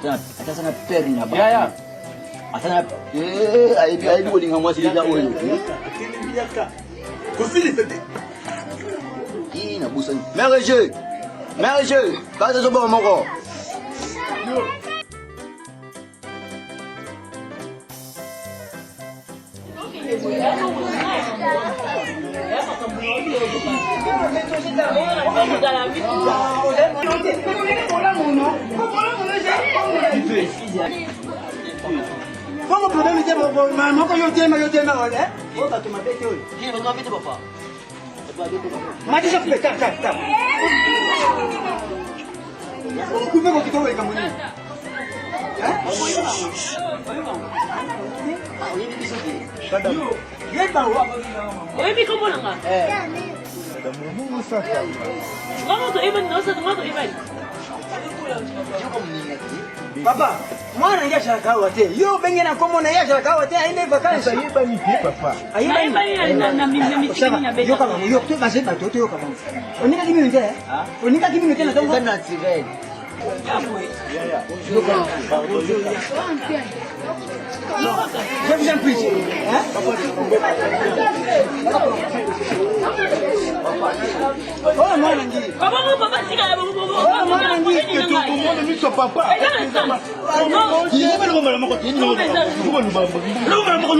Ata sana perna ba. Ya. Atana aibi wolinga mwasi ya oyo. Kofili fete. Ina busa. Merge. Kaza zo ba moko. Como problema de mamãe que eu tenho olha. Volta tu mate teu. Quem vai ver papa? Mas deixa eu tá. Como é que tu vai caminhar? Oi, me como não? Vamos to even nossa, vamos to even. Papa, mwana ngia shaka wote. Yo bengena komo na ya shaka wote aende vacances. Sasa yeba ni papa. Ayeba na mimi na beta. Yo kama yo tu basi ba toto yo kama. Onika kimi nje? Onika kimi nje na tongo. Sana tirei. Je vous en prie. Hein? Oh mwana ngi. Papa sika ya Oh mwana ngi. Tout le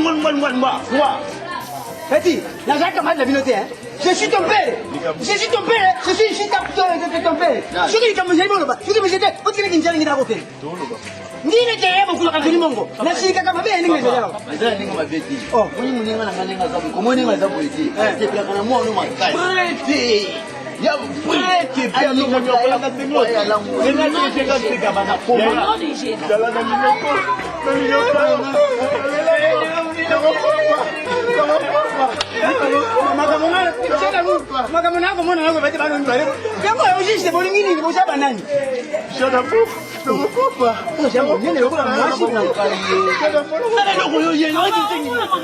monde papa. Petit, la Jacques m'a de la vinoté, hein? Je suis ton père! Je suis ton père! Je suis ici ton père! Je suis comme j'ai bon, je suis j'étais, on dirait qu'il n'y a pas de Ndine teye beaucoup la kafini mongo. Na shika kama bia ninga zao. Azana ninga mabeti. Oh, kuni muninga na manenga zabu. Komoni nga zabu eti. Tepela kana mwa no makai. Prete. Ya prete pia no mwa kwa la tengo. Nina cheka cheka bana koma. Dala na minoko. Na minoko. Makamona yako mbona yako bete bado ndale. Yango yojishe bolingini ni bosaba nani? Shada puf. Papa.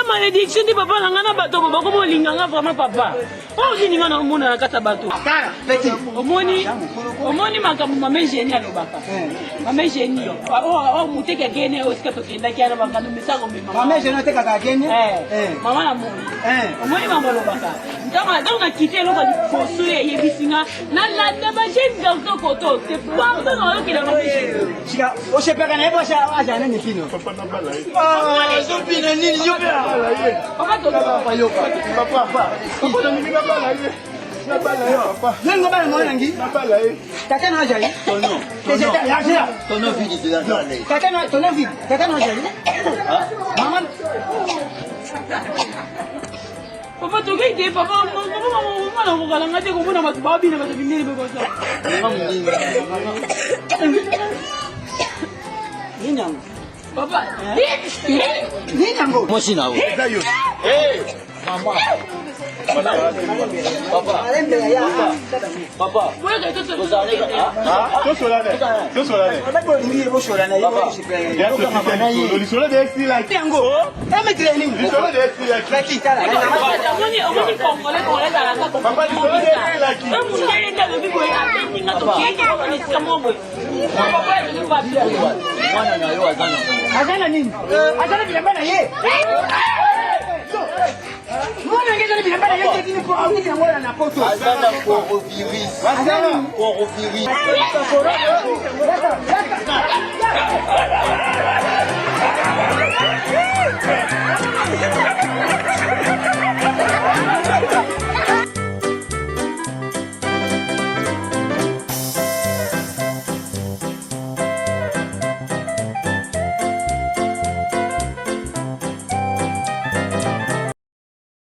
Malédiction de papa ngana bato bako bolinganga vraiment papa. Oh jininga na mona na kata bato. Kara, petit. Omoni makambo mama génie alobaka. Mama génie. Oh muteke gene osika to kenda kiana bakano misango mema. Mama génie teka ka gene. Mama na moni. Omoni mama alobaka. Ndama donc quitter lo ba fosuye yebisinga na la ba jeune garçon koto. C'est pas ça qui la Chika, o sepeka na ebo aja nani kino. Papa na bala. Ah, zopina nini yoka? Papa to Papa yoka. Papa. Papa na minga bala ye. Na bala ye papa. Nengo bana mwana ngi. Na bala ye. Tata na aja yi. Tono. Tono vidi de la tale. Tata na tono vidi. Tata na aja yi. Maman. Papa to gay papa mama ko kala ngate ko muna matbabi na matbinili be ko sa. Ninyang. Papa. Ninyango. Moshi na wo. Dayo. Mama. Papa. Alembe ya. Papa. Wewe kaito To solane. Bado ngi bo shora na yo shipeka. Ya to kama ni solo de esti like. Yango. Ame training. Solo de esti like. Petit kala. Omoni kongole kongole kala ka ko. Papa ni solo de esti like. Tamu ngene nda bibi ko ya tinga to kike ko ni sikamongo. Papa ni babi. Mwana na yo azana. Azana nini? Azana bilamba na ye. Mwana ngeza bilamba na ye kini ko au ni na poto. Azana kwa virus. Azana kwa virus.